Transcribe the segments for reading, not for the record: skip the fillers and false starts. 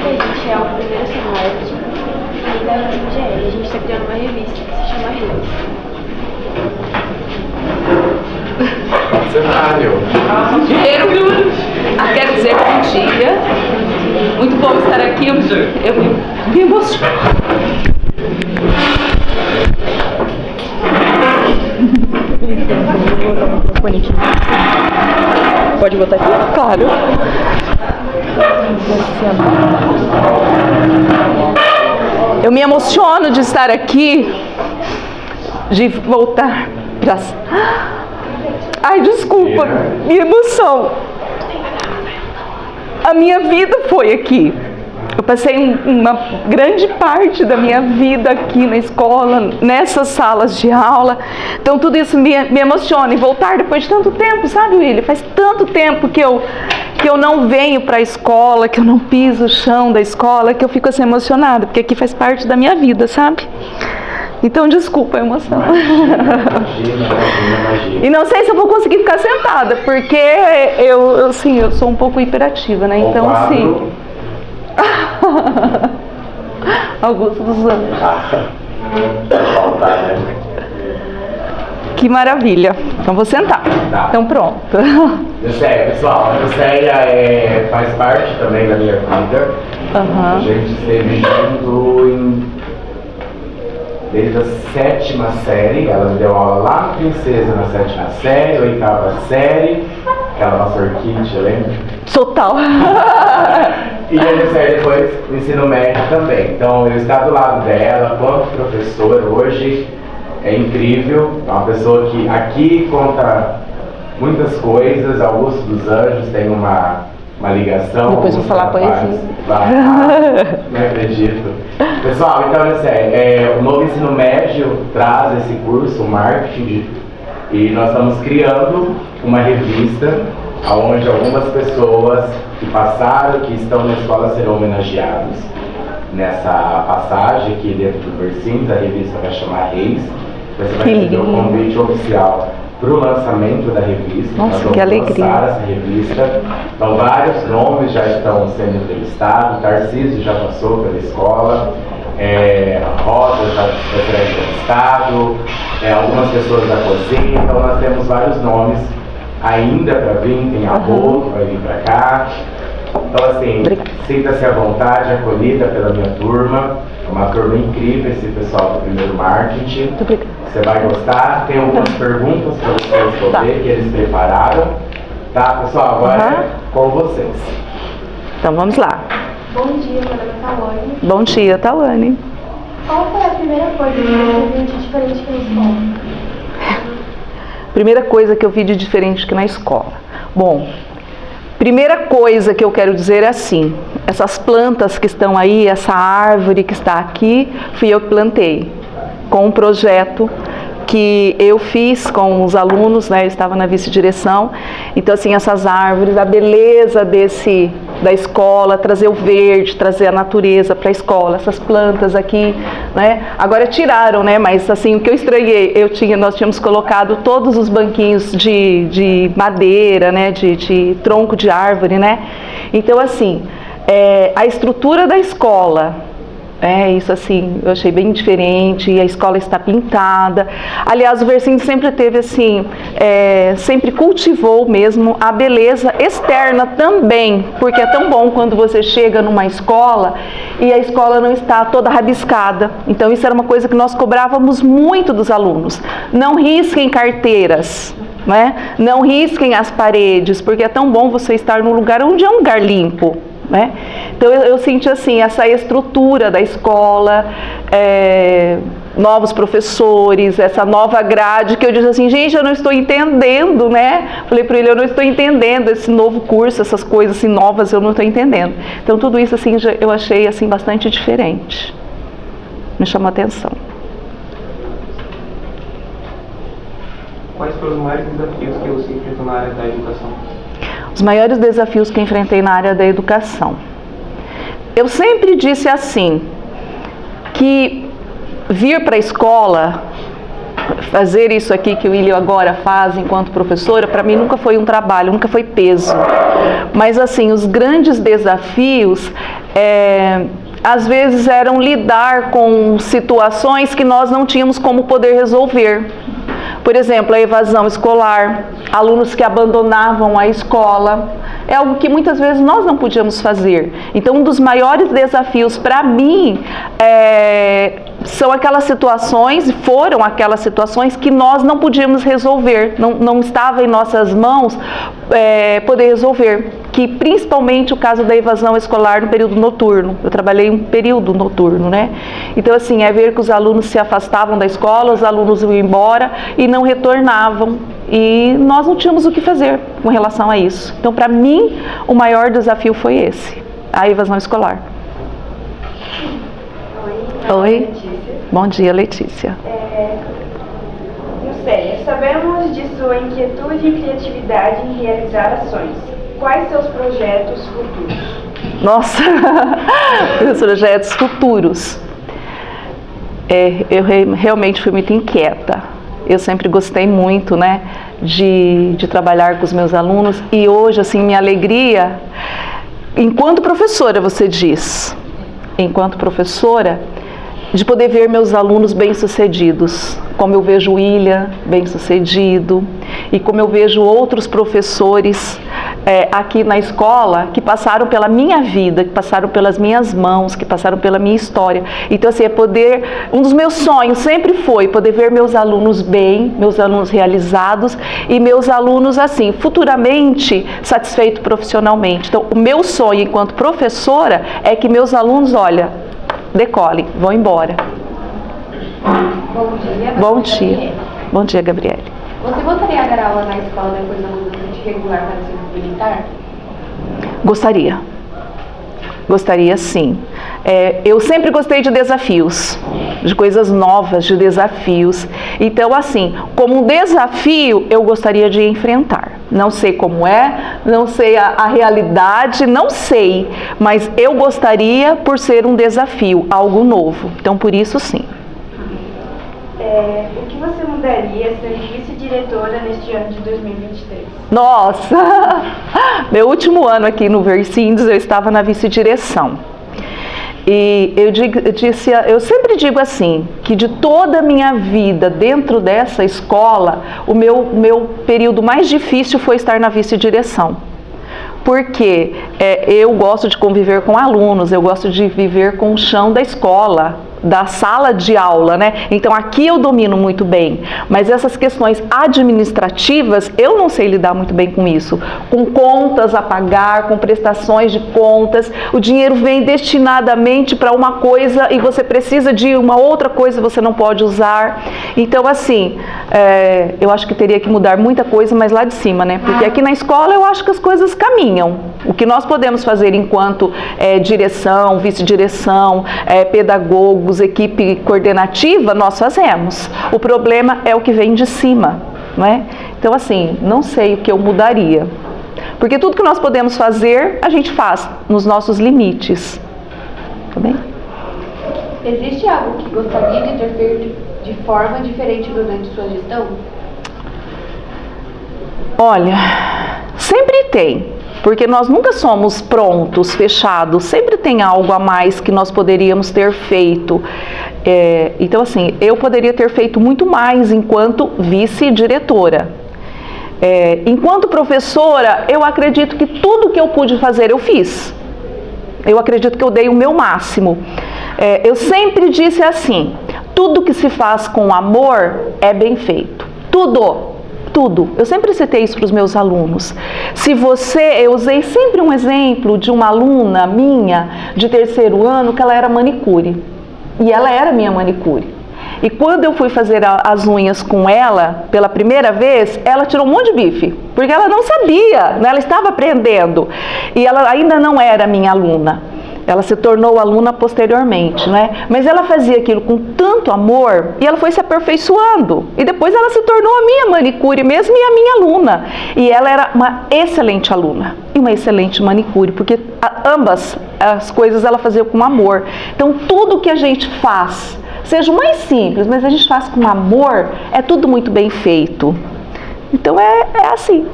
A gente é o primeiro semestre e da UFMGL. A gente está criando uma revista que se chama Reis. Cenário. Primeiro, quero dizer bom dia. Muito bom estar aqui. Eu me emociono. Pode botar aqui? Claro. Eu me emociono de estar aqui, de voltar para... Ai, desculpa, minha emoção. A minha vida foi aqui. Eu passei uma grande parte da minha vida aqui na escola, nessas salas de aula. Então tudo isso me emociona. E voltar depois de tanto tempo, sabe, William? Faz tanto tempo que eu não venho para a escola, que eu não piso o chão da escola, que eu fico assim emocionada, porque aqui faz parte da minha vida, sabe? Então, desculpa a emoção. Imagina. E não sei se eu vou conseguir ficar sentada, porque eu sou um pouco hiperativa, né? Então, sim. Augusto dos Anjos. Faltar, né? Que maravilha. Então, vou sentar. Tá. Então, pronto. Sério, pessoal, a Lucélia faz parte também da minha vida. A gente esteve junto desde a 7ª série. Ela me deu aula lá no Princesa, na 7ª série, 8ª série. Aquela nossa orquídea, lembra? Total. E a Lucélia depois o ensino médio também. Então, eu estar do lado dela, quanto professor hoje, é incrível. É uma pessoa que aqui conta muitas coisas. Augusto dos Anjos tem uma ligação. Depois vou falar poesia. Não acredito. Pessoal, então, é sério, o novo ensino médio traz esse curso, o marketing, e nós estamos criando uma revista onde algumas pessoas que passaram, que estão na escola, serão homenageados nessa passagem aqui dentro do Versins. A revista vai chamar Reis. Você vai receber o convite oficial para o lançamento da revista. Nossa, nós que vamos alegria. lançar essa revista. Então, vários nomes já estão sendo entrevistados. Tarcísio já passou pela escola. Rosa já será entrevistado. Algumas pessoas da cozinha. Então, nós temos vários nomes ainda para vir. Tem a Rô que vai vir para cá. Então, assim, sinta-se à vontade, acolhida pela minha turma. É uma turma incrível, esse pessoal do primeiro marketing. Você vai gostar. Tem algumas perguntas para você responder que eles prepararam. Tá, pessoal? Agora é com vocês. Então, vamos lá. Bom dia, meu nome é Tawane. Bom dia, Tawane. Qual foi a primeira coisa que você viu de diferente que na escola? Primeira coisa que eu vi de diferente que na escola. Bom, primeira coisa que eu quero dizer é assim, essas plantas que estão aí, essa árvore que está aqui, fui eu que plantei, com um projeto que eu fiz com os alunos, né? Eu estava na vice-direção. Então, assim, essas árvores, a beleza da escola, trazer o verde, trazer a natureza para a escola, essas plantas aqui, né? Agora tiraram, né? Mas, assim, o que eu estranhei, nós tínhamos colocado todos os banquinhos de madeira, né? De tronco de árvore, né? Então, assim, a estrutura da escola, isso assim, eu achei bem diferente. A escola está pintada. Aliás, o Versins sempre teve assim, sempre cultivou mesmo a beleza externa também, porque é tão bom quando você chega numa escola e a escola não está toda rabiscada. Então isso era uma coisa que nós cobrávamos muito dos alunos. Não risquem carteiras, né? Não risquem as paredes, porque é tão bom você estar num lugar onde é um lugar limpo. Né? Então eu senti assim, essa estrutura da escola, novos professores, essa nova grade, que eu disse assim, gente, eu não estou entendendo, né? Falei para ele, eu não estou entendendo esse novo curso, essas coisas assim novas, eu não estou entendendo. Então tudo isso assim, eu achei assim bastante diferente, me chamou a atenção. Quais foram os maiores desafios que você enfrentou na área da educação? Os maiores desafios que enfrentei na área da educação. Eu sempre disse assim, que vir para a escola, fazer isso aqui que o William agora faz enquanto professora, para mim nunca foi um trabalho, nunca foi peso. Mas assim, os grandes desafios às vezes eram lidar com situações que nós não tínhamos como poder resolver. Por exemplo, a evasão escolar, alunos que abandonavam a escola, é algo que muitas vezes nós não podíamos fazer. Então, um dos maiores desafios para mim são aquelas situações, foram aquelas situações que nós não podíamos resolver, não estava em nossas mãos poder resolver, que principalmente o caso da evasão escolar no período noturno. Eu trabalhei um período noturno, né? Então, assim, é ver que os alunos se afastavam da escola, os alunos iam embora e não retornavam. E nós não tínhamos o que fazer com relação a isso. Então, para mim, o maior desafio foi esse, a evasão escolar. Oi. Letícia. Bom dia, Letícia. Lucélia, sabemos de sua inquietude e criatividade em realizar ações. Quais seus projetos futuros? Nossa, meus projetos futuros. Eu realmente fui muito inquieta. Eu sempre gostei muito, né, de trabalhar com os meus alunos. E hoje, assim, minha alegria, enquanto professora, você diz, enquanto professora, de poder ver meus alunos bem-sucedidos, como eu vejo o William bem-sucedido e como eu vejo outros professores aqui na escola que passaram pela minha vida, que passaram pelas minhas mãos, que passaram pela minha história. Então, assim, um dos meus sonhos sempre foi poder ver meus alunos bem, meus alunos realizados e meus alunos, assim, futuramente satisfeitos profissionalmente. Então, o meu sonho enquanto professora é que meus alunos, olha, decolem, vão embora. Bom dia. Bom dia. Bom dia, Gabriele. Você voltaria a dar aula na escola depois da mudança de regular para ser militar? Gostaria. Gostaria, sim. Eu sempre gostei de desafios, de coisas novas, de desafios. Então, assim, como um desafio, eu gostaria de enfrentar. Não sei como não sei a realidade, não sei, mas eu gostaria por ser um desafio, algo novo. Então, por isso, sim. O que você mudaria sendo vice-diretora neste ano de 2023? Nossa! Meu último ano aqui no Vercindes, eu estava na vice-direção. E eu sempre digo assim, que de toda a minha vida dentro dessa escola, o meu período mais difícil foi estar na vice-direção. Porque eu gosto de conviver com alunos, eu gosto de viver com o chão da escola, da sala de aula, né? Então aqui eu domino muito bem, mas essas questões administrativas eu não sei lidar muito bem com isso, com contas a pagar, com prestações de contas, o dinheiro vem destinadamente para uma coisa e você precisa de uma outra coisa, você não pode usar. Então, assim, eu acho que teria que mudar muita coisa, mas lá de cima, né? Porque aqui na escola eu acho que as coisas caminham. O que nós podemos fazer enquanto direção, vice-direção, pedagogos, equipe coordenativa, nós fazemos. O problema é o que vem de cima, não é? Então, assim, não sei o que eu mudaria. Porque tudo que nós podemos fazer, a gente faz nos nossos limites. Tá bem? Existe algo que gostaria de ter feito de forma diferente durante sua gestão? Olha, sempre tem. Porque nós nunca somos prontos, fechados, sempre tem algo a mais que nós poderíamos ter feito. Então, assim, eu poderia ter feito muito mais enquanto vice-diretora. Enquanto professora, eu acredito que tudo que eu pude fazer, eu fiz. Eu acredito que eu dei o meu máximo. Eu sempre disse assim, tudo que se faz com amor é bem feito. Tudo. Eu sempre citei isso para os meus alunos. Eu usei sempre um exemplo de uma aluna minha de terceiro ano que ela era manicure. E ela era minha manicure. E quando eu fui fazer as unhas com ela, pela primeira vez, ela tirou um monte de bife. Porque ela não sabia, né? Ela estava aprendendo. E ela ainda não era minha aluna. Ela se tornou aluna posteriormente, né? Mas ela fazia aquilo com tanto amor e ela foi se aperfeiçoando. E depois ela se tornou a minha manicure mesmo e a minha aluna. E ela era uma excelente aluna e uma excelente manicure, porque ambas as coisas ela fazia com amor. Então tudo que a gente faz, seja o mais simples, mas a gente faz com amor, é tudo muito bem feito. Então é assim.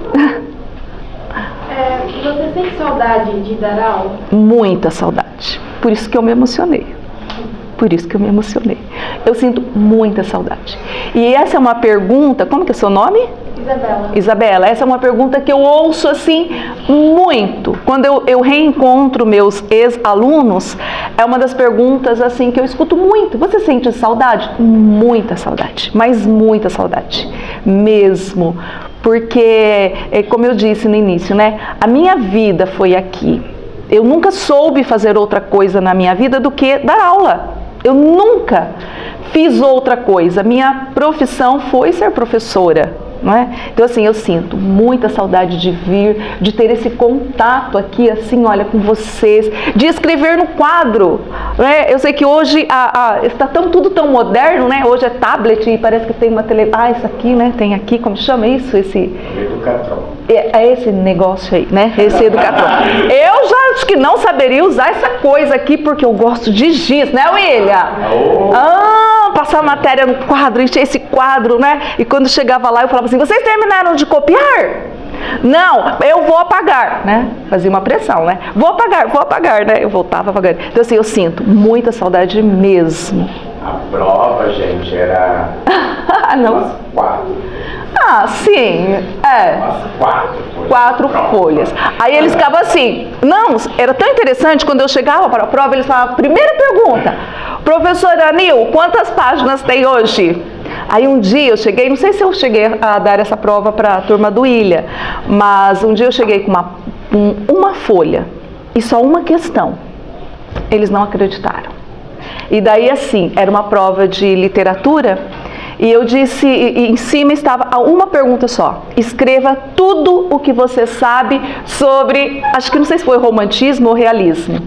Você sente saudade de dar aula? Muita saudade. Por isso que eu me emocionei. Eu sinto muita saudade. E essa é uma pergunta, como que é seu nome? Isabela, essa é uma pergunta que eu ouço assim muito. Quando eu reencontro meus ex-alunos, é uma das perguntas assim que eu escuto muito. Você sente saudade? Muita saudade, mas muita saudade mesmo. Porque, como eu disse no início, né? A minha vida foi aqui. Eu nunca soube fazer outra coisa na minha vida do que dar aula. Eu nunca fiz outra coisa. Minha profissão foi ser professora, não é? Então, assim, eu sinto muita saudade de vir, de ter esse contato aqui, assim, olha, com vocês, de escrever no quadro, né? Eu sei que hoje está tudo tão moderno, né? Hoje é tablet e parece que tem uma televisão. Isso aqui, né? Tem aqui, como chama isso? Educatron. É esse negócio aí, né? Esse Educatron. Eu já acho que não saberia usar essa coisa aqui porque eu gosto de giz, né, William? Passar a matéria no quadro, encher esse quadro, né? E quando chegava lá eu falava assim, vocês terminaram de copiar? Não, eu vou apagar, né? Fazia uma pressão, né? Vou apagar, né? Eu voltava apagando. Então assim, eu sinto muita saudade mesmo. A prova, gente, era umas 4. Ah, sim, Umas 4 folhas. Aí eles ficavam assim, não, era tão interessante, quando eu chegava para a prova, eles falavam, primeira pergunta, professora Anil, quantas páginas tem hoje? Aí um dia eu cheguei, não sei se eu cheguei a dar essa prova para a turma do Ilha, mas um dia eu cheguei com uma folha e só uma questão. Eles não acreditaram. E daí assim, era uma prova de literatura e eu disse, e em cima estava uma pergunta só. Escreva tudo o que você sabe sobre, acho que não sei se foi romantismo ou realismo.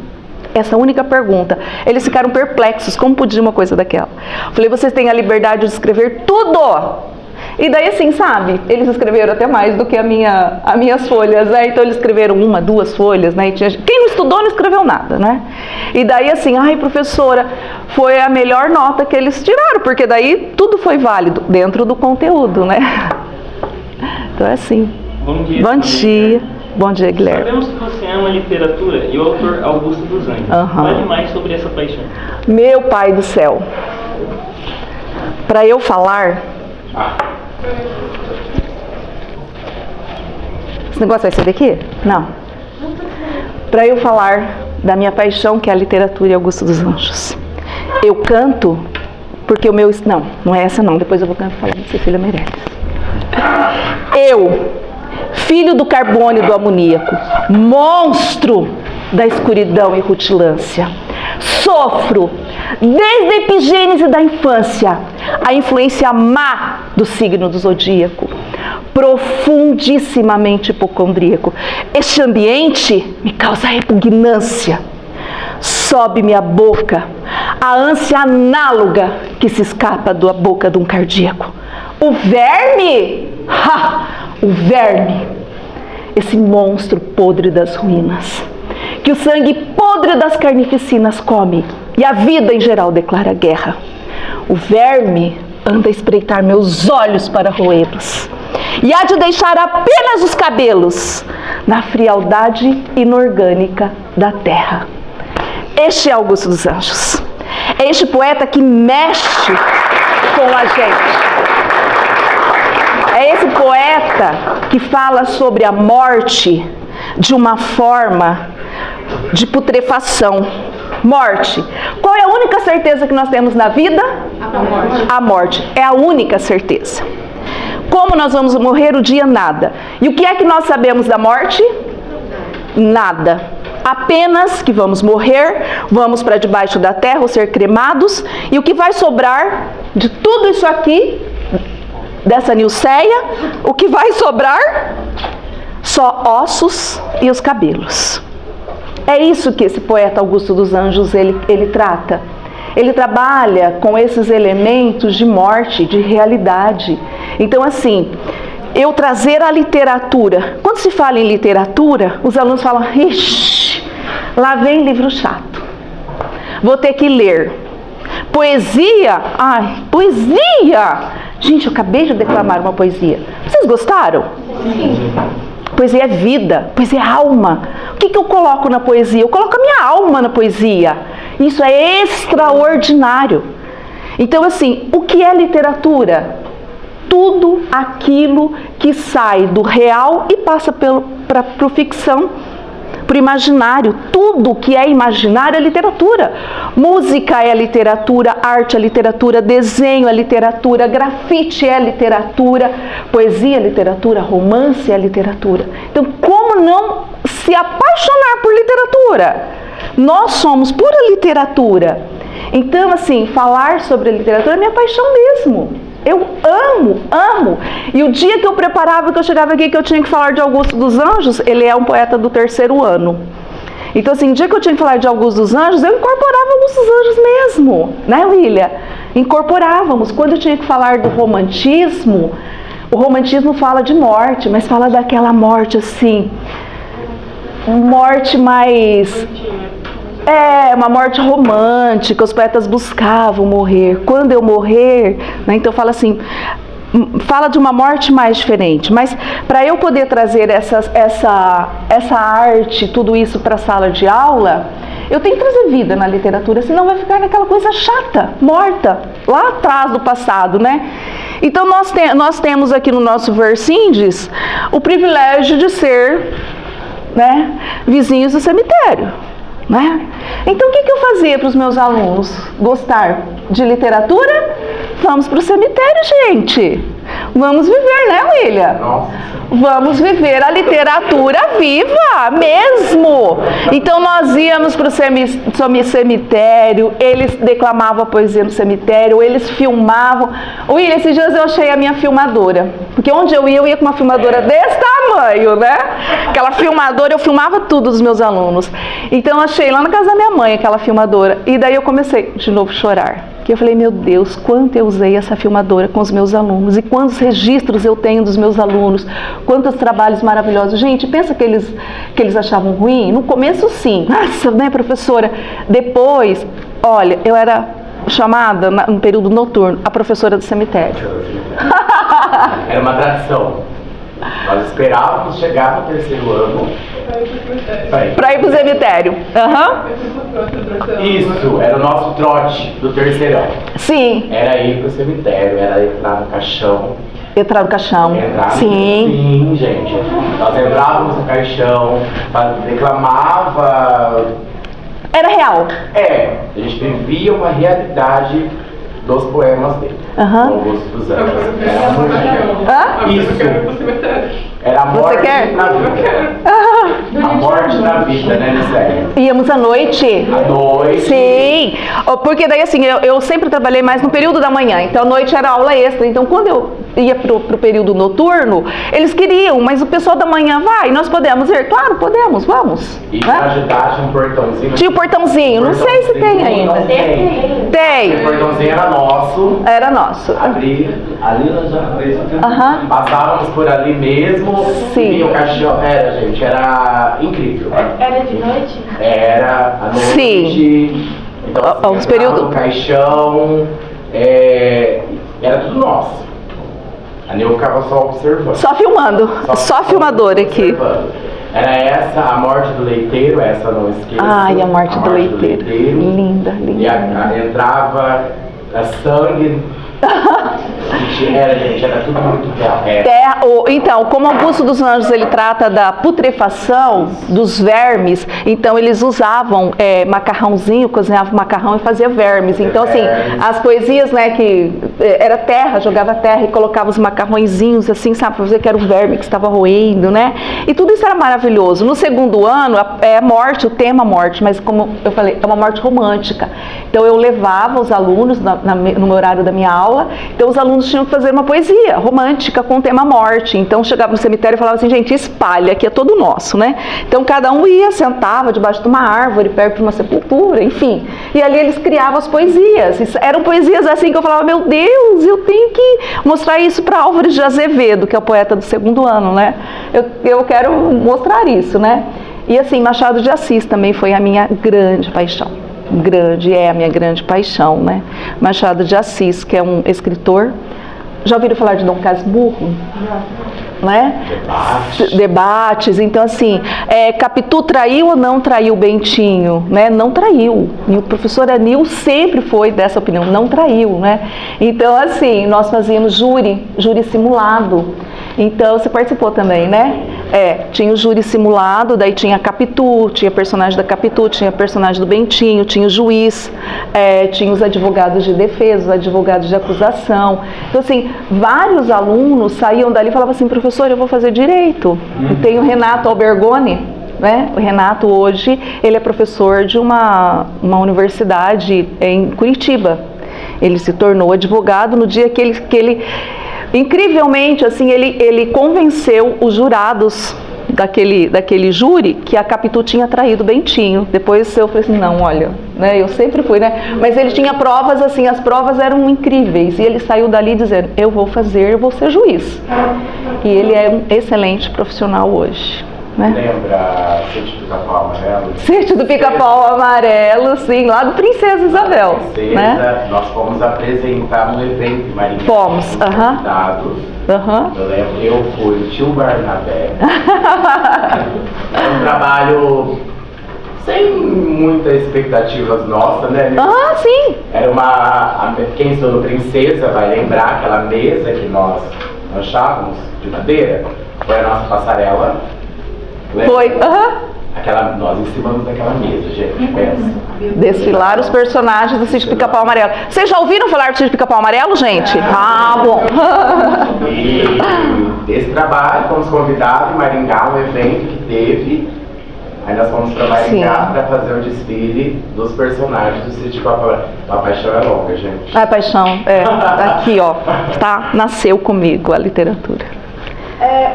Essa única pergunta. Eles ficaram perplexos, como podia uma coisa daquela? Falei, vocês têm a liberdade de escrever tudo! E daí assim, sabe, eles escreveram até mais do que as minhas folhas, né? Então eles escreveram 1, 2 folhas, né? E quem não estudou não escreveu nada, né? E daí assim, ai professora, foi a melhor nota que eles tiraram, porque daí tudo foi válido dentro do conteúdo, né? Então é assim. Bom dia. Bom dia, Guilherme. Sabemos que você ama literatura e o autor Augusto dos Anjos. Fale mais sobre essa paixão. Meu pai do céu. Para eu falar... Esse negócio vai ser daqui? Não. Para eu falar da minha paixão, que é a literatura e Augusto dos Anjos. Eu canto porque o meu... Não é essa não. Depois eu vou cantar falando de Cecília Meirelles. Eu, filho do carbono e do amoníaco, monstro da escuridão e rutilância, sofro, desde a epigênese da infância, a influência má do signo do zodíaco, profundissimamente hipocondríaco. Este ambiente me causa repugnância. Sobe-me à boca a ânsia análoga que se escapa da boca de um cardíaco. O verme! O verme! Esse monstro podre das ruínas, que o sangue podre das carnificinas come e a vida em geral declara guerra. O verme anda a espreitar meus olhos para roê-los e há de deixar apenas os cabelos na frialdade inorgânica da terra. Este é Augusto dos Anjos. É este poeta que mexe com a gente. É esse poeta que fala sobre a morte de uma forma de putrefação. Morte. Qual é a única certeza que nós temos na vida? A morte. A morte. É a única certeza. Como nós vamos morrer o dia? Nada. E o que é que nós sabemos da morte? Nada. Apenas que vamos morrer, vamos para debaixo da terra, ou ser cremados, e o que vai sobrar de tudo isso aqui, dessa Nilceia, o que vai sobrar? Só ossos e os cabelos. É isso que esse poeta Augusto dos Anjos, ele trata. Ele trabalha com esses elementos de morte, de realidade. Então, assim, eu trazer a literatura. Quando se fala em literatura, os alunos falam, ixi, lá vem livro chato. Vou ter que ler. Poesia? Ai, poesia! Gente, eu acabei de declamar uma poesia. Vocês gostaram? Sim. Poesia é vida, poesia é alma. O que eu coloco na poesia? Eu coloco a minha alma na poesia. Isso é extraordinário. Então, assim, o que é literatura? Tudo aquilo que sai do real e passa para a ficção, para o imaginário. Tudo que é imaginário é literatura. Música é literatura, arte é literatura, desenho é literatura, grafite é literatura, poesia é literatura, romance é literatura. Então, como não se apaixonar por literatura? Nós somos pura literatura. Então, assim, falar sobre a literatura é minha paixão mesmo. Eu amo. E o dia que eu preparava, que eu chegava aqui, que eu tinha que falar de Augusto dos Anjos, ele é um poeta do 3º ano. Então, assim, o dia que eu tinha que falar de Augusto dos Anjos, eu incorporava Augusto dos Anjos mesmo, né, William? Incorporávamos. Quando eu tinha que falar do romantismo, o romantismo fala de morte, mas fala daquela morte, assim, morte mais... uma morte romântica, os poetas buscavam morrer. Quando eu morrer, né, então fala assim, fala de uma morte mais diferente. Mas para eu poder trazer essa arte, tudo isso para a sala de aula, eu tenho que trazer vida na literatura, senão vai ficar naquela coisa chata, morta, lá atrás do passado, né? Então nós temos aqui no nosso Versindes o privilégio de ser, né, vizinhos do cemitério. Né? Então o que eu fazia para os meus alunos? Gostar de literatura? Vamos para o cemitério, gente. Vamos viver, né, William? Nossa. Vamos viver a literatura viva mesmo. Então nós íamos para o cemitério, eles declamavam a poesia no cemitério, eles filmavam. William, esses dias eu achei a minha filmadora, porque onde eu ia com uma filmadora desse tamanho, né? Aquela filmadora, eu filmava tudo dos meus alunos. Então eu achei lá na casa da minha mãe aquela filmadora, e daí eu comecei de novo a chorar. Que eu falei, meu Deus, quanto eu usei essa filmadora com os meus alunos, e quantos registros eu tenho dos meus alunos, quantos trabalhos maravilhosos. Gente, pensa que eles achavam ruim? No começo sim, nossa, né, professora? Depois, olha, eu era chamada, no período noturno, a professora do cemitério. Era uma tradição. Nós esperávamos chegar no 3º ano para ir para o cemitério. Uhum. Isso, era o nosso trote do 3º ano. Sim. Era ir para o cemitério, era entrar no caixão. Entrar no caixão. Sim, gente. Nós entrávamos no caixão, declamava. Era real. A gente vivia uma realidade dos poemas dele. Augusto dos Anjos. Era muito Isso. Era a morte na vida. A morte na vida, né, Nicélia? Íamos à noite. À noite. Sim. Porque daí, assim, eu sempre trabalhei mais no período da manhã. Então, à noite era aula extra. Então, quando eu ia pro período noturno, eles queriam, mas o pessoal da manhã vai, nós podemos ir? Claro, podemos, vamos. E pra ajudar, tinha um portãozinho. Tinha um portãozinho, não sei se tem ainda. Tem. O portãozinho era nosso. Era nosso. Ali nós já passávamos por ali mesmo. Sim. E o caixão, gente, era incrível. Era de noite? Era à noite. Sim. Então, os períodos. O caixão, era tudo nosso. A Neu ficava só observando. Só filmando. Só filmadora aqui. Era essa, a morte do leiteiro, essa não esqueça. Ai, a morte do leiteiro. Linda, linda. E entrava sangue. Era tudo muito real. Então, como Augusto dos Anjos ele trata da putrefação dos vermes, então eles usavam macarrãozinho, cozinhavam macarrão e fazia vermes. Então, assim, as poesias, né, que era terra, jogava terra e colocava os macarrõezinhos, assim, sabe, para dizer que era o verme que estava roendo, né? E tudo isso era maravilhoso. No 2º ano, é morte, o tema morte, mas como eu falei, é uma morte romântica. Então, eu levava os alunos no horário da minha aula. Então os alunos tinham que fazer uma poesia romântica com o tema morte. Então chegava no cemitério e falava assim, gente, espalha, aqui é todo nosso, né? Então cada um ia, sentava debaixo de uma árvore, perto de uma sepultura, enfim. E ali eles criavam as poesias. Eram poesias assim que eu falava, meu Deus, eu tenho que mostrar isso para Álvares de Azevedo, que é o poeta do 2º ano, né? Eu quero mostrar isso, né? E assim, Machado de Assis também foi a minha grande paixão. É a minha grande paixão, né? Machado de Assis, que é um escritor. Já ouviram falar de Dom Casmurro? né? Debates. Então, assim, Capitu traiu ou não traiu o Bentinho? Né? Não traiu. E o professor Anil sempre foi dessa opinião, não traiu, né? Então, assim, nós fazíamos júri simulado. Então, você participou também, né? Tinha o júri simulado, daí tinha a Capitu, tinha personagem da Capitu, tinha personagem do Bentinho, tinha o juiz, tinha os advogados de defesa, os advogados de acusação. Então, assim, vários alunos saíam dali e falavam assim, professor, eu vou fazer direito. E tem o Renato Albergoni, né? O Renato hoje, ele é professor de uma universidade em Curitiba. Ele se tornou advogado no dia que ele incrivelmente, assim, ele convenceu os jurados daquele júri que a Capitu tinha traído o Bentinho. Depois eu falei assim, não, olha, né, eu sempre fui, né? Mas ele tinha provas, assim, as provas eram incríveis. E ele saiu dali dizendo, eu vou ser juiz. E ele é um excelente profissional hoje. Né? Lembra Sítio do Pica-Pau Amarelo? Sítio do Pica-Pau Amarelo, sim, lá do Princesa Isabel. Né? Nós fomos apresentar um evento em Maringá. Fomos, convidados. Eu lembro, eu fui o tio Barnabé. Um trabalho sem muitas expectativas nossas, né? Sim. Era quem estudou Princesa vai lembrar aquela mesa que nós achávamos de madeira. Foi a nossa passarela. Foi, nós ensinamos daquela mesa, gente, pensa. Desfilar os personagens do Sítio Pica-Pau Amarelo. Vocês já ouviram falar do Sítio Pica-Pau Amarelo, gente? Bom. E desse trabalho, fomos convidados em Maringá, um evento que teve. Aí nós fomos para Maringá para fazer o desfile dos personagens do Sítio Pica-Pau Amarelo. A paixão é longa, gente. A paixão, aqui, ó, nasceu comigo a literatura.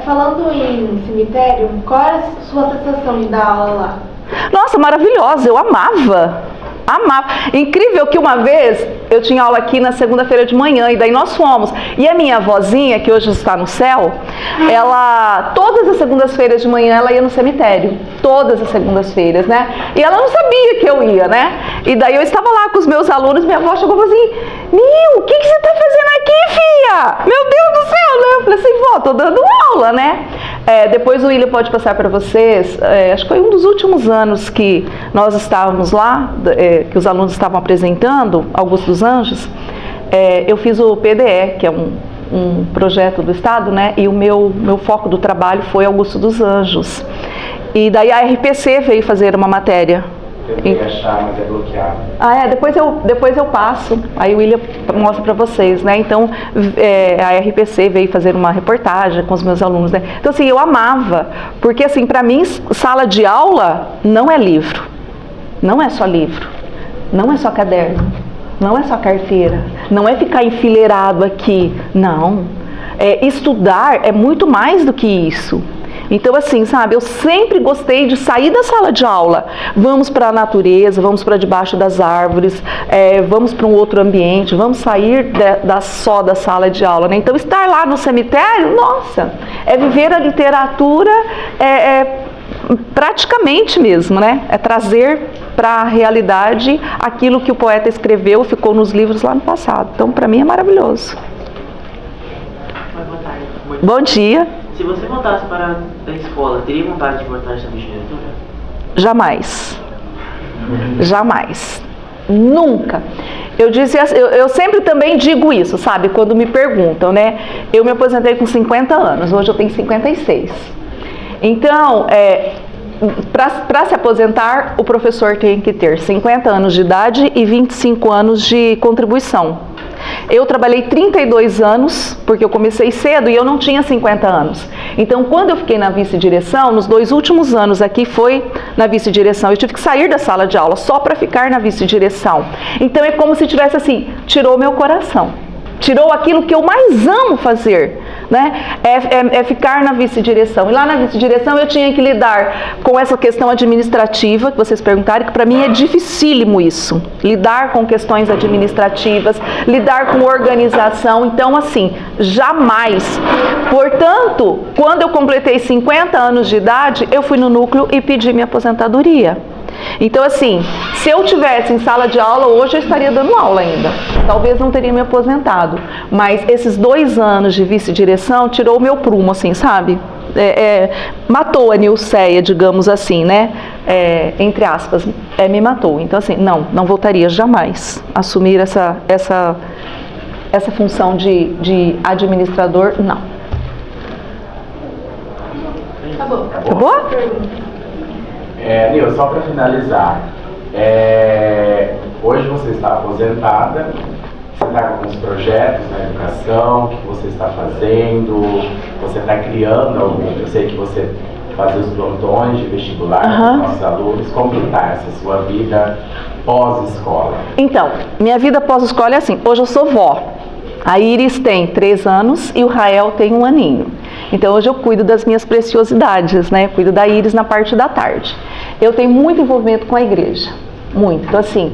Falando em cemitério, qual é a sua sensação de dar aula lá? Nossa, maravilhosa, eu amava. Incrível que uma vez eu tinha aula aqui na segunda-feira de manhã e daí nós fomos. E a minha avózinha, que hoje está no céu, ela, todas as segundas-feiras de manhã, ela ia no cemitério. Todas as segundas-feiras, né? E ela não sabia que eu ia, né? E daí eu estava lá com os meus alunos, minha avó chegou e falou assim, Nil, o que você está fazendo aqui, filha? Meu Deus do céu, né? Eu falei assim, vó, tô dando aula, né? Depois o William pode passar para vocês, acho que foi um dos últimos anos que nós estávamos lá, que os alunos estavam apresentando, Augusto dos Anjos, eu fiz o PDE, que é um projeto do Estado, né? E o meu foco do trabalho foi Augusto dos Anjos. E daí a RPC veio fazer uma matéria. Tentei achar, mas é bloqueado. Depois eu passo, aí o William mostra para vocês, né? Então, a RPC veio fazer uma reportagem com os meus alunos, né? Então, assim, eu amava, porque, assim, para mim, sala de aula não é livro, não é só livro, não é só caderno, não é só carteira, não é ficar enfileirado aqui, não. Estudar é muito mais do que isso. Então, assim, sabe, eu sempre gostei de sair da sala de aula. Vamos para a natureza, vamos para debaixo das árvores, vamos para um outro ambiente, vamos sair só da sala de aula, né? Então, estar lá no cemitério, nossa, é viver a literatura praticamente mesmo, né? É trazer para a realidade aquilo que o poeta escreveu, ficou nos livros lá no passado. Então, para mim é maravilhoso. Boa tarde. Bom dia. Se você voltasse para a escola, teria vontade de voltar a ser diretora? Jamais. Jamais. Nunca. Eu sempre também digo isso, sabe? Quando me perguntam, né? Eu me aposentei com 50 anos, hoje eu tenho 56. Então, para se aposentar, o professor tem que ter 50 anos de idade e 25 anos de contribuição. Eu trabalhei 32 anos, porque eu comecei cedo e eu não tinha 50 anos. Então, quando eu fiquei na vice-direção, nos 2 últimos anos aqui foi na vice-direção. Eu tive que sair da sala de aula só para ficar na vice-direção. Então, é como se tivesse assim, tirou meu coração. Tirou aquilo que eu mais amo fazer, né? É ficar na vice-direção. E lá na vice-direção eu tinha que lidar com essa questão administrativa, que vocês perguntaram, que para mim é dificílimo isso. Lidar com questões administrativas, lidar com organização. Então, assim, jamais. Portanto, quando eu completei 50 anos de idade, eu fui no núcleo e pedi minha aposentadoria. Então, assim, se eu tivesse em sala de aula, hoje eu estaria dando aula ainda. Talvez não teria me aposentado. Mas esses 2 anos de vice-direção tirou o meu prumo, assim, sabe? Matou a Nilceia, digamos assim, né? Entre aspas, me matou. Então, assim, não voltaria jamais a assumir essa função de administrador, não. Acabou? Nil, só para finalizar, hoje você está aposentada, você está com alguns projetos na educação, o que você está fazendo, você está criando algum, eu sei que você fazia os plantões de vestibular com os nossos alunos, como está essa sua vida pós-escola? Então, minha vida pós-escola é assim, hoje eu sou vó, a Iris tem 3 anos e o Rael tem 1 aninho. Então hoje eu cuido das minhas preciosidades, né? Cuido da Iris na parte da tarde. Eu tenho muito envolvimento com a igreja, muito. Então assim,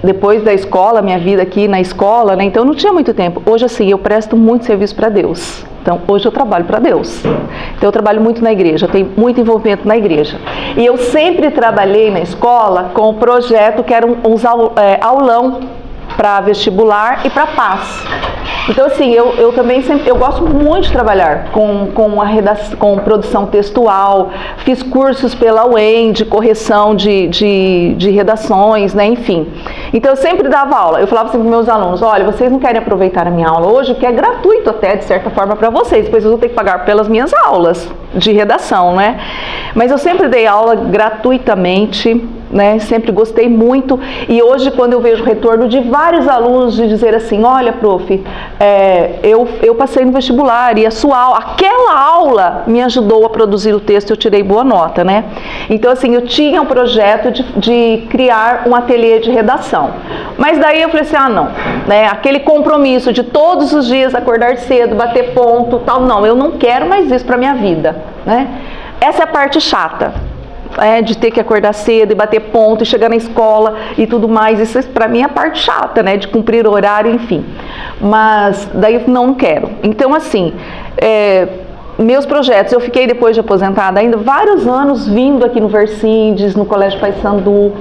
depois da escola, minha vida aqui na escola, né? Então eu não tinha muito tempo. Hoje assim, eu presto muito serviço para Deus. Então hoje eu trabalho para Deus. Então eu trabalho muito na igreja, eu tenho muito envolvimento na igreja. E eu sempre trabalhei na escola com o projeto que era uns aulão para vestibular e para paz. Então assim, eu também sempre, eu gosto muito de trabalhar com produção textual, fiz cursos pela UEM de correção de redações, né, enfim. Então eu sempre dava aula, eu falava sempre para meus alunos, olha, vocês não querem aproveitar a minha aula hoje, que é gratuito até, de certa forma, para vocês, depois vocês vão ter que pagar pelas minhas aulas de redação, né? Mas eu sempre dei aula gratuitamente, né? Sempre gostei muito, e hoje quando eu vejo o retorno de vários alunos de dizer assim, olha, prof, eu passei no vestibular e aquela aula me ajudou a produzir o texto, eu tirei boa nota, né? Então assim, eu tinha um projeto de criar um ateliê de redação, mas daí eu falei assim, não, né? Aquele compromisso de todos os dias acordar cedo, bater ponto, tal, não, eu não quero mais isso para minha vida, né? Essa é a parte chata. De ter que acordar cedo e bater ponto e chegar na escola e tudo mais, isso para mim é a parte chata, né, de cumprir o horário, enfim, mas daí eu não quero. Então assim, meus projetos, eu fiquei depois de aposentada ainda vários anos vindo aqui no Vercindes, no Colégio Paissandu,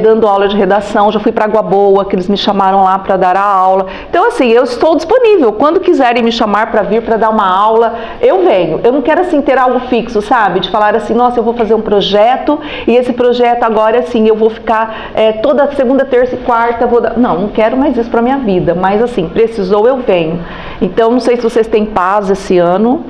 dando aula de redação, já fui para Água Boa, que eles me chamaram lá para dar a aula. Então assim, eu estou disponível, quando quiserem me chamar para vir para dar uma aula, eu venho. Eu não quero assim ter algo fixo, sabe, de falar assim, nossa, eu vou fazer um projeto e esse projeto agora assim, eu vou ficar toda segunda, terça e quarta, não quero mais isso para minha vida, mas assim, precisou, eu venho. Então não sei se vocês têm paz esse ano.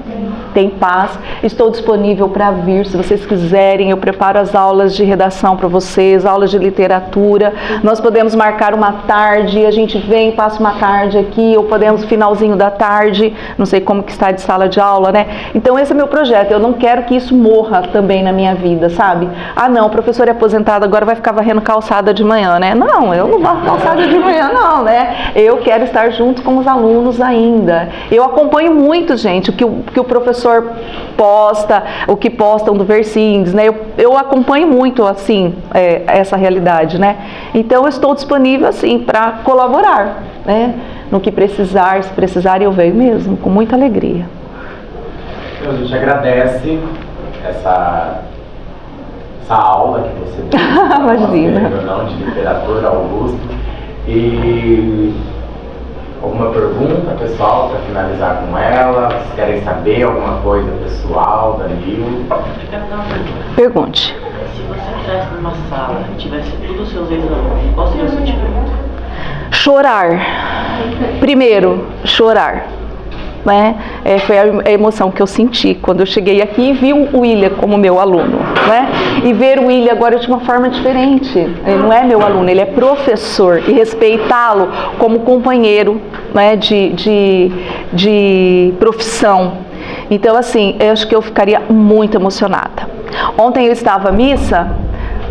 Tem paz, estou disponível para vir, se vocês quiserem, eu preparo as aulas de redação para vocês, aulas de literatura, nós podemos marcar uma tarde, a gente vem, passa uma tarde aqui, ou podemos finalzinho da tarde, não sei como que está de sala de aula, né? Então esse é meu projeto, eu não quero que isso morra também na minha vida, sabe? Não, o professor é aposentado, agora vai ficar varrendo calçada de manhã, né? Não, eu não varro calçada de manhã não, né? Eu quero estar junto com os alunos ainda. Eu acompanho muito, gente, o que o professor posta, o que postam do Vercindes, né? Eu acompanho muito, assim, essa realidade, né? Então, eu estou disponível, assim, para colaborar, né? No que precisar, se precisar, eu venho mesmo, com muita alegria. A gente agradece essa aula que você deu. Imagina. De literatura, Augusto. E alguma pergunta, pessoal, para finalizar com ela? Vocês querem saber alguma coisa pessoal da Nil? Pergunte. Se você entrasse numa sala e tivesse todos os seus ex-alunos, qual seria o sentimento? Chorar. Primeiro, chorar. Né? Foi a emoção que eu senti quando eu cheguei aqui e vi o William como meu aluno, né? E ver o William agora de uma forma diferente. Ele não é meu aluno, ele é professor, e respeitá-lo como companheiro, né, de profissão. Então assim, eu acho que eu ficaria muito emocionada. Ontem eu estava à missa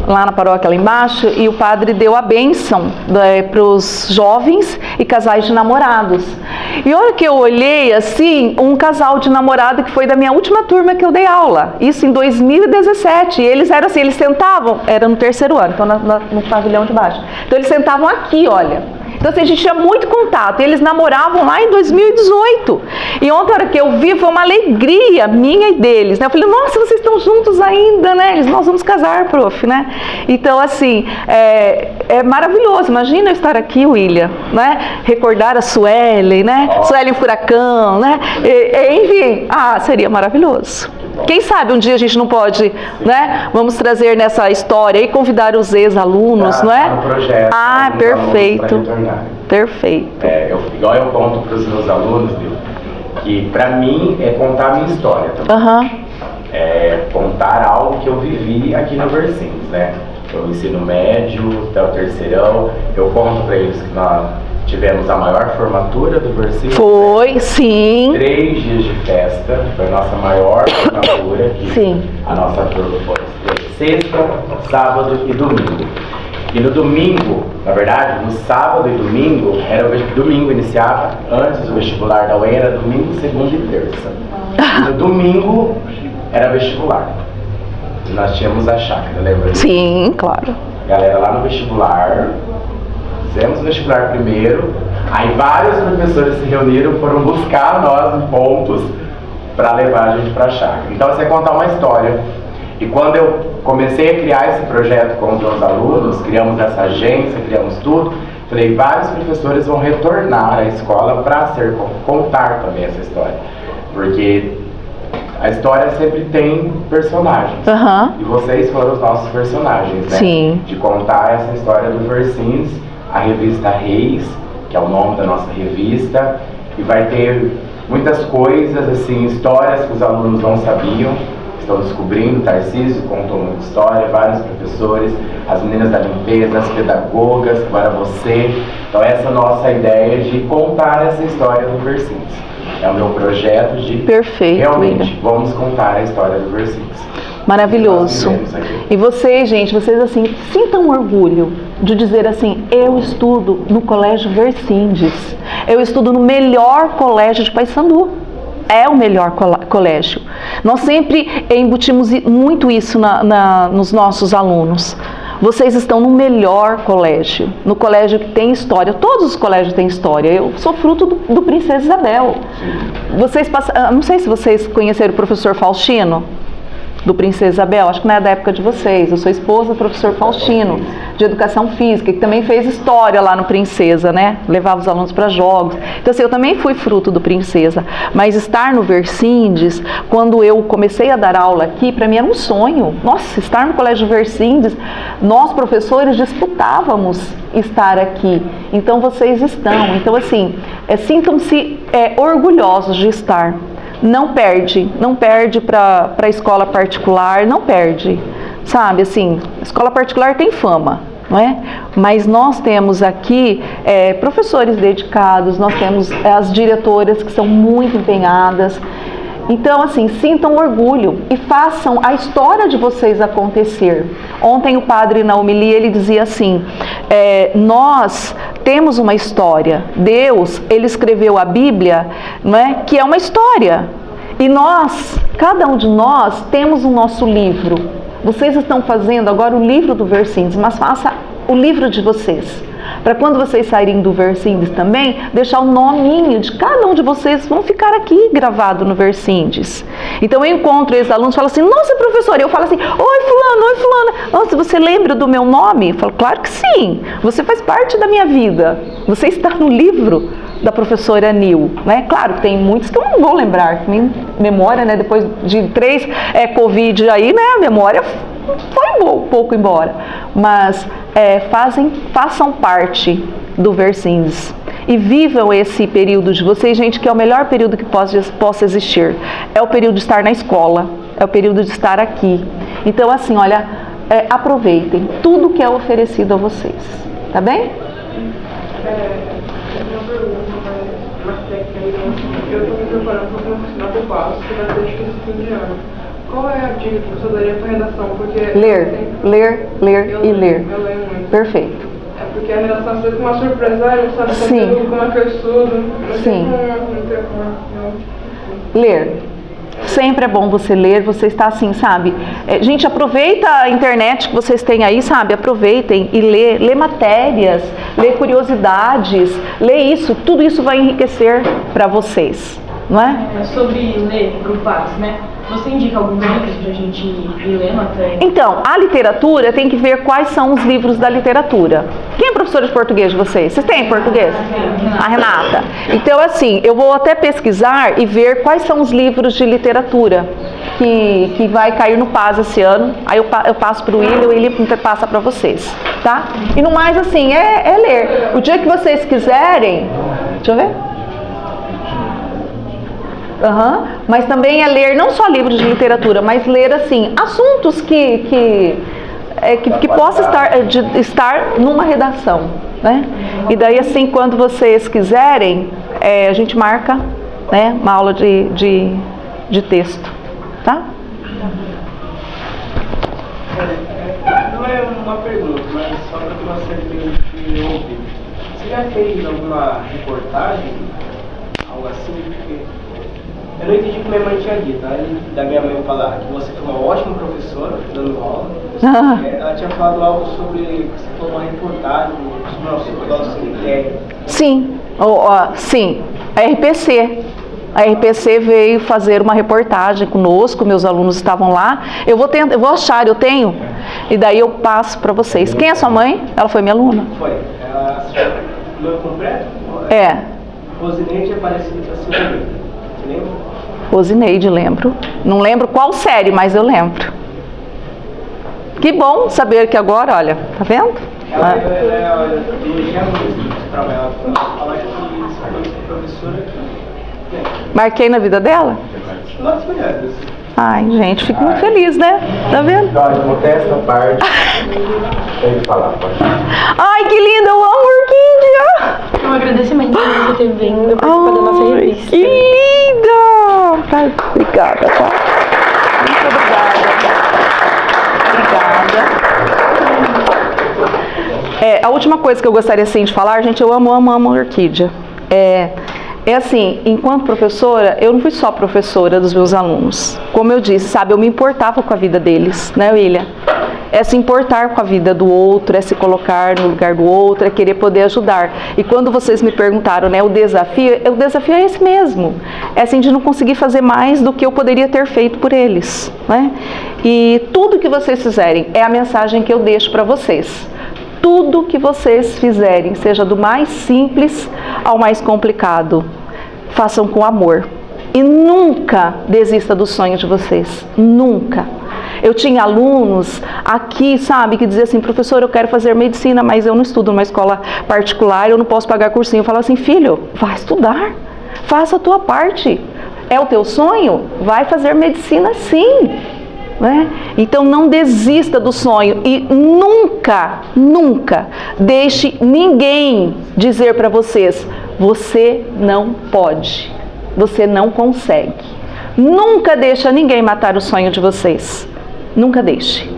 lá na paróquia lá embaixo, e o padre deu a bênção para os jovens e casais de namorados. E olha que eu olhei assim, um casal de namorado que foi da minha última turma que eu dei aula, isso em 2017, e eles eram assim, eles sentavam, era no 3º ano, então no pavilhão de baixo, então eles sentavam aqui, olha. Então Então assim, a gente tinha muito contato, e eles namoravam lá em 2018, e ontem a hora que eu vi foi uma alegria minha e deles, né? Eu falei, nossa, vocês estão juntos ainda, né? Eles, nós vamos casar, prof, né? Então assim, é maravilhoso, imagina eu estar aqui, William, né? Recordar a Suelen, né? Suelen Furacão, né? Enfim, seria maravilhoso. Quem sabe um dia a gente não pode, né? Vamos trazer nessa história e convidar os ex-alunos, não é? Um projeto, perfeito. Perfeito. Igual eu conto para os meus alunos, que para mim é contar a minha história também. É contar algo que eu vivi aqui no Versins, né? No ensino médio, até o terceirão, eu conto para eles que nós tivemos a maior formatura do Versins. Foi, sim. 3 dias de festa, foi a nossa maior formatura. Sim. A nossa turma foi sexta, sábado e domingo. E no domingo, na verdade, no sábado e domingo, domingo iniciava, antes do vestibular da UEM, era domingo, segunda e terça. E no domingo era vestibular. E nós tínhamos a chácara, lembra? Sim, claro. Galera lá no vestibular, fizemos o vestibular primeiro, aí vários professores se reuniram, foram buscar nós em pontos para levar a gente para a chácara. Então você contar uma história. E quando eu comecei a criar esse projeto com os meus alunos, criamos essa agência, criamos tudo, falei, vários professores vão retornar à escola para contar também essa história. Porque a história sempre tem personagens. E vocês foram os nossos personagens, né? Sim. De contar essa história do Versins, a revista Reis, que é o nome da nossa revista, e vai ter muitas coisas, assim, histórias que os alunos não sabiam, estão descobrindo. Tarcísio contou muita história, vários professores, as meninas da limpeza, as pedagogas, agora você. Então essa é a nossa ideia de contar essa história do Versins. É o meu projeto de realmente vamos contar a história do Versins. Maravilhoso. E vocês, gente, vocês assim, sintam orgulho de dizer assim, eu estudo no Colégio Versindes, eu estudo no melhor colégio de Paysandu. É o melhor colégio. Nós sempre embutimos muito isso nos nossos alunos. Vocês estão no melhor colégio, no colégio que tem história. Todos os colégios têm história. Eu sou fruto do Princesa Isabel. Vocês não sei se vocês conheceram o professor Faustino, do Princesa Isabel, acho que não é da época de vocês. Eu sou esposa do professor Faustino, de Educação Física, que também fez história lá no Princesa, né? Levava os alunos para jogos. Então assim, eu também fui fruto do Princesa. Mas estar no Versindes, quando eu comecei a dar aula aqui, para mim era um sonho. Nossa, estar no Colégio Versindes, nós professores disputávamos estar aqui. Então vocês estão. Então assim, sintam-se orgulhosos de estar. Não perde para a escola particular, não perde, sabe, assim, a escola particular tem fama, não é? Mas nós temos aqui professores dedicados, nós temos as diretoras que são muito empenhadas. Então, assim, sintam orgulho e façam a história de vocês acontecer. Ontem o padre na homilia, ele dizia assim, nós temos uma história. Deus, ele escreveu a Bíblia, não é? Que é uma história. E nós, cada um de nós, temos o nosso livro. Vocês estão fazendo agora o livro do Versindes, mas faça o livro de vocês. Para quando vocês saírem do Versindes também, deixar o nominho de cada um de vocês, vão ficar aqui gravado no Versindes. Então eu encontro ex-alunos e falo assim, nossa professora, eu falo assim, oi fulana, nossa, você lembra do meu nome? Eu falo, claro que sim, você faz parte da minha vida, você está no livro da professora Nil, né? Claro que tem muitos que eu não vou lembrar, minha memória, né, depois de 3 Covid aí, né, a memória foi um pouco embora, mas façam parte do Versindes e vivam esse período de vocês, gente, que é o melhor período que possa existir. É o período de estar na escola, é o período de estar aqui. Então, assim, olha, aproveitem tudo que é oferecido a vocês, tá bem? Eu estou me preparando para uma oficina com passos que vai ser difícil no fim de ano. Qual é a dica que você daria para redação? Porque ler e ler. Eu leio muito. Perfeito. É porque a redação às vezes é uma surpresa, eu não sabe Sim. como é que eu estudo. Sim. Não tem como. Ler. Sempre é bom você ler, você está assim, sabe? Gente, aproveita a internet que vocês têm aí, sabe? Aproveitem e lê matérias, lê curiosidades, lê isso, tudo isso vai enriquecer para vocês, não é? Sobre ler grupais, né? Você indica alguns livros pra gente ir lendo até? Então, a literatura tem que ver quais são os livros da literatura. Quem é professora de português de vocês? Vocês têm português? A Renata. Então, assim, eu vou até pesquisar e ver quais são os livros de literatura que vai cair no PAS esse ano. Aí eu passo para o William e ele passa para vocês, tá? E no mais, assim, é ler. O dia que vocês quiserem... Deixa eu ver. Mas também é ler não só livros de literatura, mas ler assim assuntos que possa estar numa redação, né? E daí assim, quando vocês quiserem, a gente marca, né, uma aula de texto, tá? Não é uma pergunta, mas só para que você tenha ouvido. Você já fez alguma reportagem, algo assim? Porque eu não entendi o que minha mãe tinha dito. Aí da minha mãe falar que você foi uma ótima professora dando aula. Ela tinha falado algo sobre que você foi uma reportagem sobre o nosso cemitério. Sim, sim, a RPC. A RPC veio fazer uma reportagem conosco, meus alunos estavam lá. Eu vou achar, eu tenho, e daí eu passo para vocês. Quem é sua mãe? Ela foi minha aluna. Foi. Ela meu completo? É. Rosineide Aparecida Silva. Você lembra? Rosineide, lembro. Não lembro qual série, mas eu lembro. Que bom saber que agora, olha, tá vendo? Ela elogia muito o trabalho. Ela fala que você foi professora aqui. Marquei na vida dela? Nossa, mulheres. Ai, gente, fico muito feliz, né? Tá vendo? Olha, modesta parte. Tem que falar, pode. Ai, que linda, eu amo orquídea! Um agradecimento por você ter vindo participar da nossa revista. Que linda! Ai, obrigada, tá? Muito obrigada. A última coisa que eu gostaria assim, de falar, gente, eu amo orquídea. É assim, enquanto professora, eu não fui só professora dos meus alunos. Como eu disse, sabe, eu me importava com a vida deles, né, William? É se importar com a vida do outro, é se colocar no lugar do outro, é querer poder ajudar. E quando vocês me perguntaram, né, o desafio é esse mesmo. É assim, de não conseguir fazer mais do que eu poderia ter feito por eles, né? E tudo que vocês fizerem é a mensagem que eu deixo para vocês. Tudo que vocês fizerem, seja do mais simples ao mais complicado, façam com amor. E nunca desista do sonho de vocês. Nunca. Eu tinha alunos aqui, sabe, que diziam assim, professor, eu quero fazer medicina, mas eu não estudo numa escola particular, eu não posso pagar cursinho. Eu falava assim, filho, vai estudar, faça a tua parte. É o teu sonho? Vai fazer medicina sim. Né? Então não desista do sonho e nunca, nunca deixe ninguém dizer para vocês, você não pode, você não consegue. Nunca deixa ninguém matar o sonho de vocês. Nunca deixe.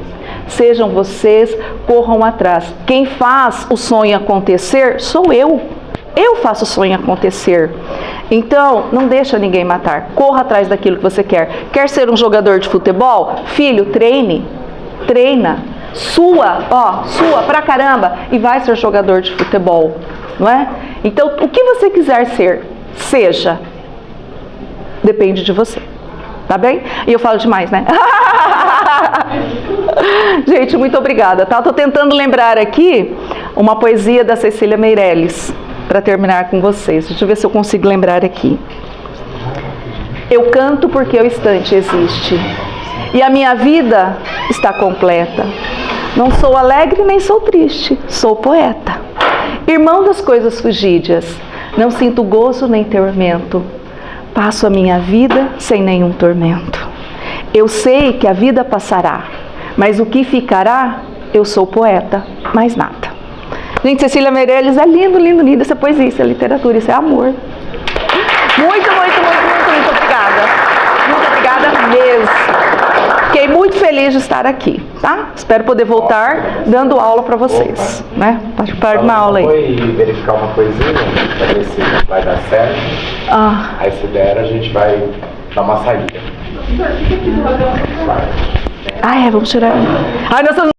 Sejam vocês, corram atrás. Quem faz o sonho acontecer sou eu. Eu faço o sonho acontecer. Então, não deixa ninguém matar. Corra atrás daquilo que você quer. Quer ser um jogador de futebol? Filho, treina. Sua pra caramba e vai ser jogador de futebol, não é? Então, o que você quiser ser, seja. Depende de você. Tá bem? E eu falo demais, né? Gente, muito obrigada, tá? Tô tentando lembrar aqui uma poesia da Cecília Meirelles para terminar com vocês. Deixa eu ver se eu consigo lembrar aqui. Eu canto porque o instante existe e a minha vida está completa. Não sou alegre nem sou triste, sou poeta. Irmão das coisas fugídias, não sinto gozo nem tormento. Passo a minha vida sem nenhum tormento. Eu sei que a vida passará, mas o que ficará, eu sou poeta, mais nada. Gente, Cecília Meirelles é lindo essa poesia, isso é literatura, isso é amor. Muito obrigada. Muito obrigada mesmo. Fiquei muito feliz de estar aqui, tá? Espero poder voltar dando aula para vocês, né? Participar de uma aula aí. Foi verificar uma coisinha, para ver se vai dar certo. Aí se der, a gente vai dar uma saída. Ah, é, vamos tirar. Ai, nós estamos